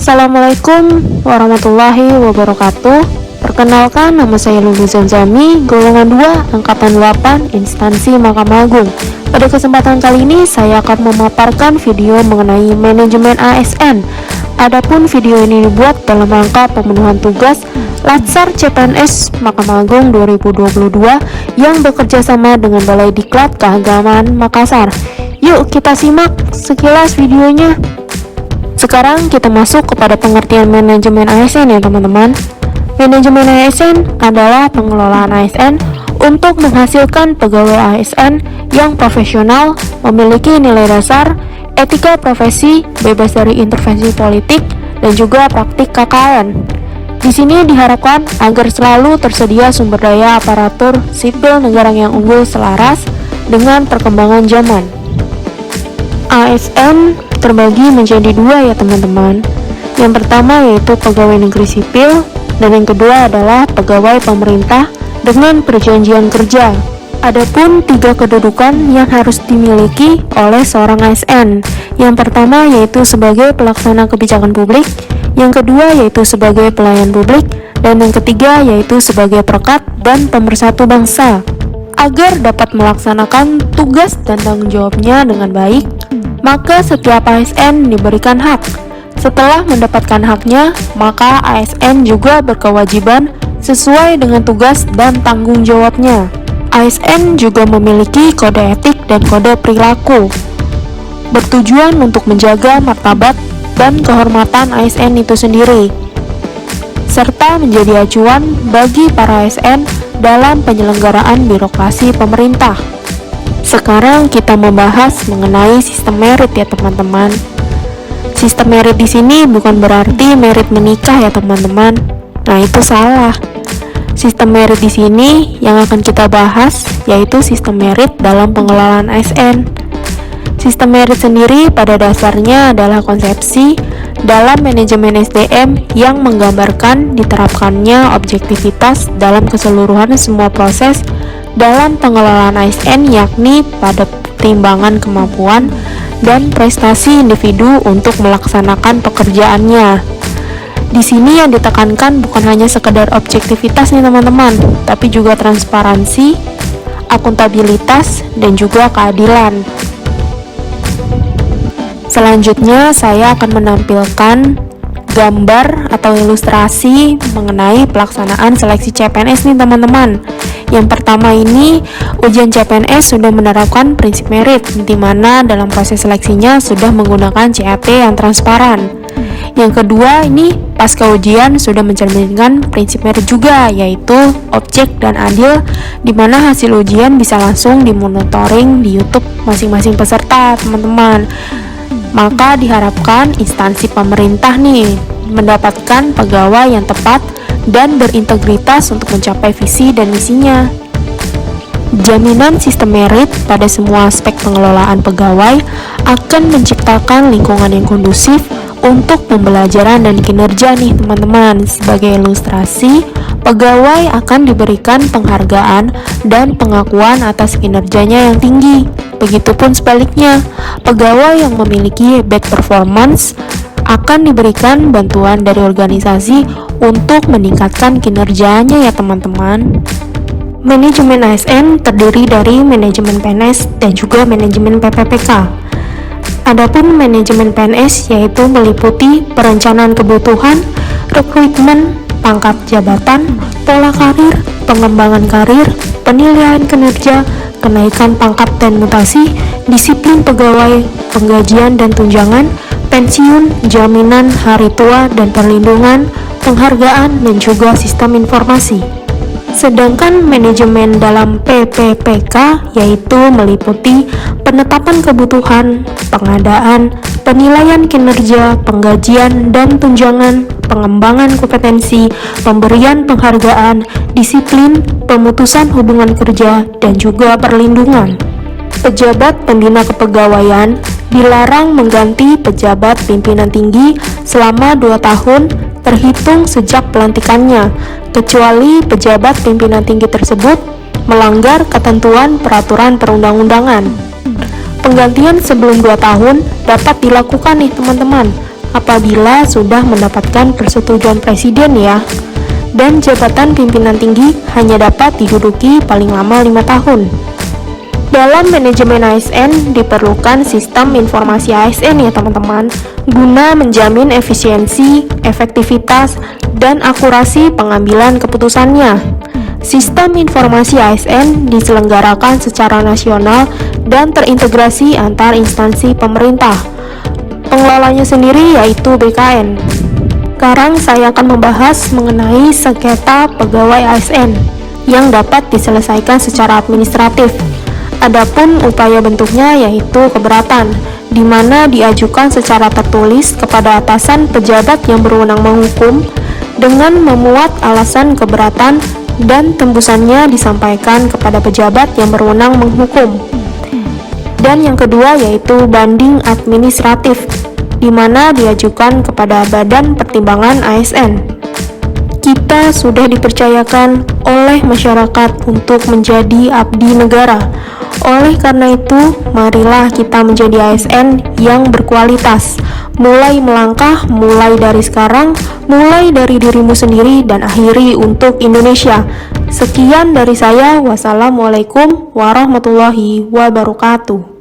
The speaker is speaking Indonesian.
Assalamualaikum warahmatullahi wabarakatuh. Perkenalkan, nama saya Lulu Zanzami, golongan 2, angkatan 8, instansi Mahkamah Agung. Pada kesempatan kali ini, saya akan memaparkan video mengenai manajemen ASN. Adapun video ini dibuat dalam rangka pemenuhan tugas Latsar CPNS Mahkamah Agung 2022 yang bekerja sama dengan Balai Diklat Keagamaan Makassar. Yuk kita simak sekilas videonya. Sekarang kita masuk kepada pengertian manajemen ASN ya teman-teman. Manajemen ASN adalah pengelolaan ASN untuk menghasilkan pegawai ASN yang profesional, memiliki nilai dasar, etika profesi, bebas dari intervensi politik, dan juga praktik KKN. Di sini diharapkan agar selalu tersedia sumber daya aparatur sipil negara yang unggul selaras dengan perkembangan zaman. ASN terbagi menjadi dua ya teman-teman. Yang pertama yaitu pegawai negeri sipil, dan yang kedua adalah pegawai pemerintah dengan perjanjian kerja. Adapun 3 kedudukan yang harus dimiliki oleh seorang ASN. Yang pertama yaitu sebagai pelaksana kebijakan publik, yang kedua yaitu sebagai pelayan publik, dan yang ketiga yaitu sebagai perekat dan pemersatu bangsa. Agar dapat melaksanakan tugas dan tanggung jawabnya dengan baik, maka setiap ASN diberikan hak. Setelah mendapatkan haknya, maka ASN juga berkewajiban sesuai dengan tugas dan tanggung jawabnya. ASN juga memiliki kode etik dan kode perilaku, bertujuan untuk menjaga martabat dan kehormatan ASN itu sendiri, serta menjadi acuan bagi para ASN dalam penyelenggaraan birokrasi pemerintah. Sekarang kita membahas mengenai sistem merit ya teman-teman. Sistem merit di sini bukan berarti merit menikah ya teman-teman. Nah, itu salah. Sistem merit di sini yang akan kita bahas yaitu sistem merit dalam pengelolaan ASN. Sistem merit sendiri pada dasarnya adalah konsepsi dalam manajemen SDM yang menggambarkan diterapkannya objektivitas dalam keseluruhan semua proses dalam pengelolaan ASN, yakni pada pertimbangan kemampuan dan prestasi individu untuk melaksanakan pekerjaannya. Di sini yang ditekankan bukan hanya sekedar objektivitas nih teman-teman, tapi juga transparansi, akuntabilitas, dan juga keadilan. Selanjutnya saya akan menampilkan gambar atau ilustrasi mengenai pelaksanaan seleksi CPNS nih teman-teman. Yang pertama ini, ujian CPNS sudah menerapkan prinsip merit, di mana dalam proses seleksinya sudah menggunakan CAT yang transparan. Yang kedua ini, pasca ujian sudah mencerminkan prinsip merit juga, yaitu objek dan adil, di mana hasil ujian bisa langsung dimonitoring di YouTube masing-masing peserta teman-teman. Maka diharapkan instansi pemerintah nih mendapatkan pegawai yang tepat dan berintegritas untuk mencapai visi dan misinya. Jaminan sistem merit pada semua aspek pengelolaan pegawai akan menciptakan lingkungan yang kondusif untuk pembelajaran dan kinerja nih teman-teman. Sebagai ilustrasi, pegawai akan diberikan penghargaan dan pengakuan atas kinerjanya yang tinggi. Begitupun sebaliknya, pegawai yang memiliki bad performance akan diberikan bantuan dari organisasi untuk meningkatkan kinerjanya ya teman-teman. Manajemen ASN terdiri dari manajemen PNS dan juga manajemen PPPK. Adapun manajemen PNS yaitu meliputi perencanaan kebutuhan, rekrutmen, pangkat jabatan, pola karir, pengembangan karir, penilaian kinerja, kenaikan pangkat dan mutasi, disiplin pegawai, penggajian dan tunjangan, pensiun, jaminan hari tua dan perlindungan, penghargaan, dan juga sistem informasi. Sedangkan manajemen dalam PPPK yaitu meliputi penetapan kebutuhan, pengadaan, penilaian kinerja, penggajian dan tunjangan, pengembangan kompetensi, pemberian penghargaan, disiplin, pemutusan hubungan kerja, dan juga perlindungan. Pejabat pembina kepegawaian dilarang mengganti pejabat pimpinan tinggi selama 2 tahun terhitung sejak pelantikannya, kecuali pejabat pimpinan tinggi tersebut melanggar ketentuan peraturan perundang-undangan. Penggantian sebelum 2 tahun dapat dilakukan nih teman-teman, apabila sudah mendapatkan persetujuan presiden ya. Dan jabatan pimpinan tinggi hanya dapat diduduki paling lama 5 tahun. Dalam manajemen ASN diperlukan sistem informasi ASN ya teman-teman, guna menjamin efisiensi, efektivitas, dan akurasi pengambilan keputusannya. Sistem informasi ASN diselenggarakan secara nasional dan terintegrasi antar instansi pemerintah. Pengelolanya sendiri yaitu BKN. Sekarang saya akan membahas mengenai sengketa pegawai ASN yang dapat diselesaikan secara administratif. Adapun upaya bentuknya yaitu keberatan, di mana diajukan secara tertulis kepada atasan pejabat yang berwenang menghukum dengan memuat alasan keberatan dan tembusannya disampaikan kepada pejabat yang berwenang menghukum. Dan yang kedua yaitu banding administratif, di mana diajukan kepada Badan Pertimbangan ASN. Kita sudah dipercayakan oleh masyarakat untuk menjadi abdi negara. Oleh karena itu, marilah kita menjadi ASN yang berkualitas. Mulai melangkah, mulai dari sekarang, mulai dari dirimu sendiri dan akhiri untuk Indonesia. Sekian dari saya. Wassalamualaikum warahmatullahi wabarakatuh.